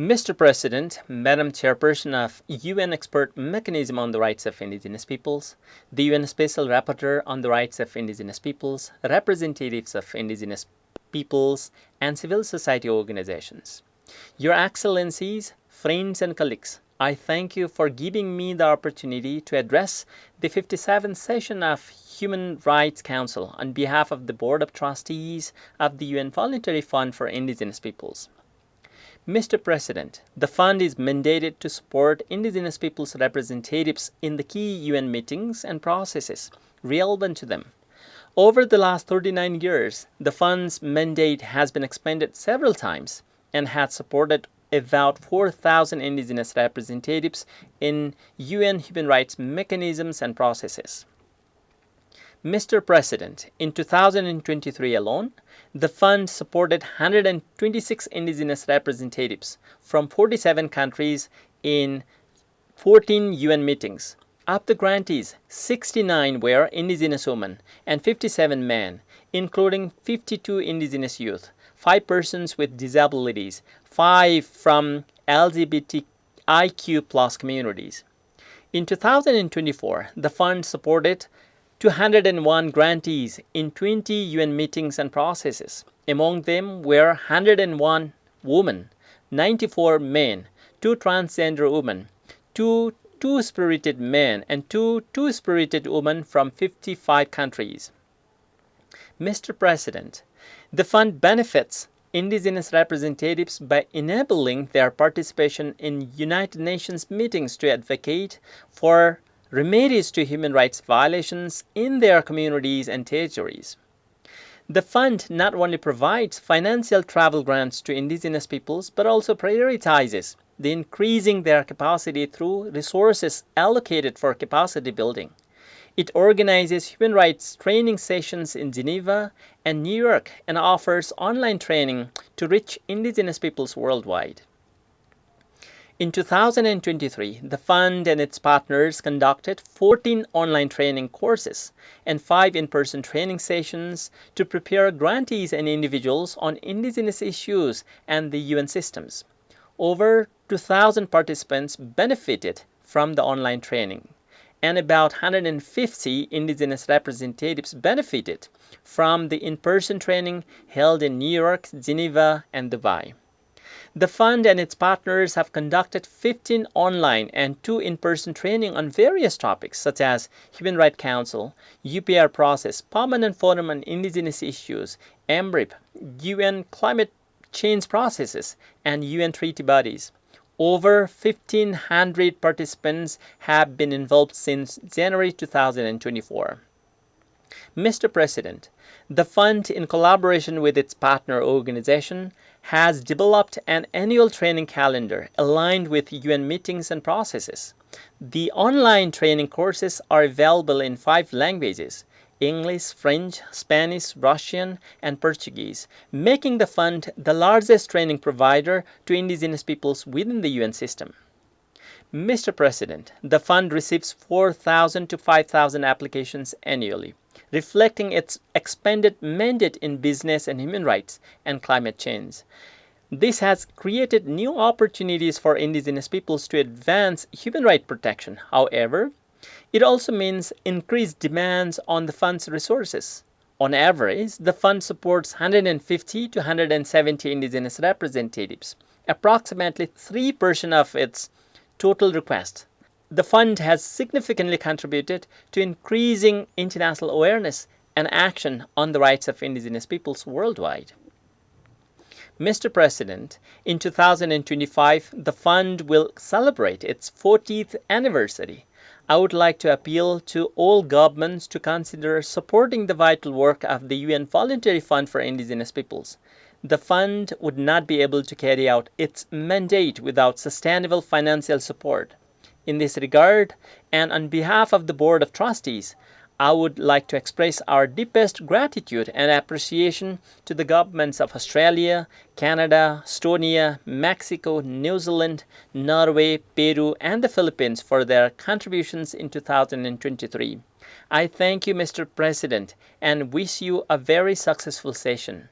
Mr. President, Madam Chairperson of UN Expert Mechanism on the Rights of Indigenous Peoples, the UN Special Rapporteur on the Rights of Indigenous Peoples, representatives of Indigenous peoples, and civil society organizations. Your Excellencies, friends and colleagues, I thank you for giving me the opportunity to address the 57th session of Human Rights Council on behalf of the Board of Trustees of the UN Voluntary Fund for Indigenous Peoples. Mr. President, the fund is mandated to support Indigenous peoples' representatives in the key UN meetings and processes relevant to them. Over the last 39 years, the fund's mandate has been expanded several times and has supported about 4,000 Indigenous representatives in UN human rights mechanisms and processes. Mr. President, in 2023 alone, the fund supported 126 Indigenous representatives from 47 countries in 14 UN meetings. Of the grantees, 69 were Indigenous women and 57 men, including 52 Indigenous youth, 5 persons with disabilities, 5 from LGBTIQ+ communities. In 2024, the fund supported 201 grantees in 20 UN meetings and processes. Among them were 101 women, 94 men, 2 transgender women, 2 two-spirited men, and 2 two-spirited women from 55 countries. Mr. President, the fund benefits Indigenous representatives by enabling their participation in United Nations meetings to advocate for remedies to human rights violations in their communities and territories. The fund not only provides financial travel grants to Indigenous peoples, but also prioritizes the increasing their capacity through resources allocated for capacity building. It organizes human rights training sessions in Geneva and New York and offers online training to reach Indigenous peoples worldwide. In 2023, the fund and its partners conducted 14 online training courses and 5 in-person training sessions to prepare grantees and individuals on Indigenous issues and the UN systems. Over 2,000 participants benefited from the online training, and about 150 Indigenous representatives benefited from the in-person training held in New York, Geneva, and Dubai. The fund and its partners have conducted 15 online and 2 in-person training on various topics such as Human Rights Council, UPR process, Permanent Forum on Indigenous Issues, MRIP, UN climate change processes, and UN treaty bodies. Over 1,500 participants have been involved since January 2024. Mr. President, the fund, in collaboration with its partner organization, has developed an annual training calendar aligned with UN meetings and processes. The online training courses are available in 5 languages: English, French, Spanish, Russian, and Portuguese, making the fund the largest training provider to Indigenous peoples within the UN system. Mr. President, the fund receives 4,000 to 5,000 applications annually, reflecting its expanded mandate in business and human rights and climate change. This has created new opportunities for Indigenous peoples to advance human rights protection. However, it also means increased demands on the fund's resources. On average, the fund supports 150 to 170 Indigenous representatives, approximately 3% of its total requests. The fund has significantly contributed to increasing international awareness and action on the rights of Indigenous peoples worldwide. Mr. President, in 2025, the fund will celebrate its 40th anniversary. I would like to appeal to all governments to consider supporting the vital work of the UN Voluntary Fund for Indigenous Peoples. The fund would not be able to carry out its mandate without sustainable financial support. In this regard, and on behalf of the Board of Trustees, I would like to express our deepest gratitude and appreciation to the governments of Australia, Canada, Estonia, Mexico, New Zealand, Norway, Peru, and the Philippines for their contributions in 2023. I thank you, Mr. President, and wish you a very successful session.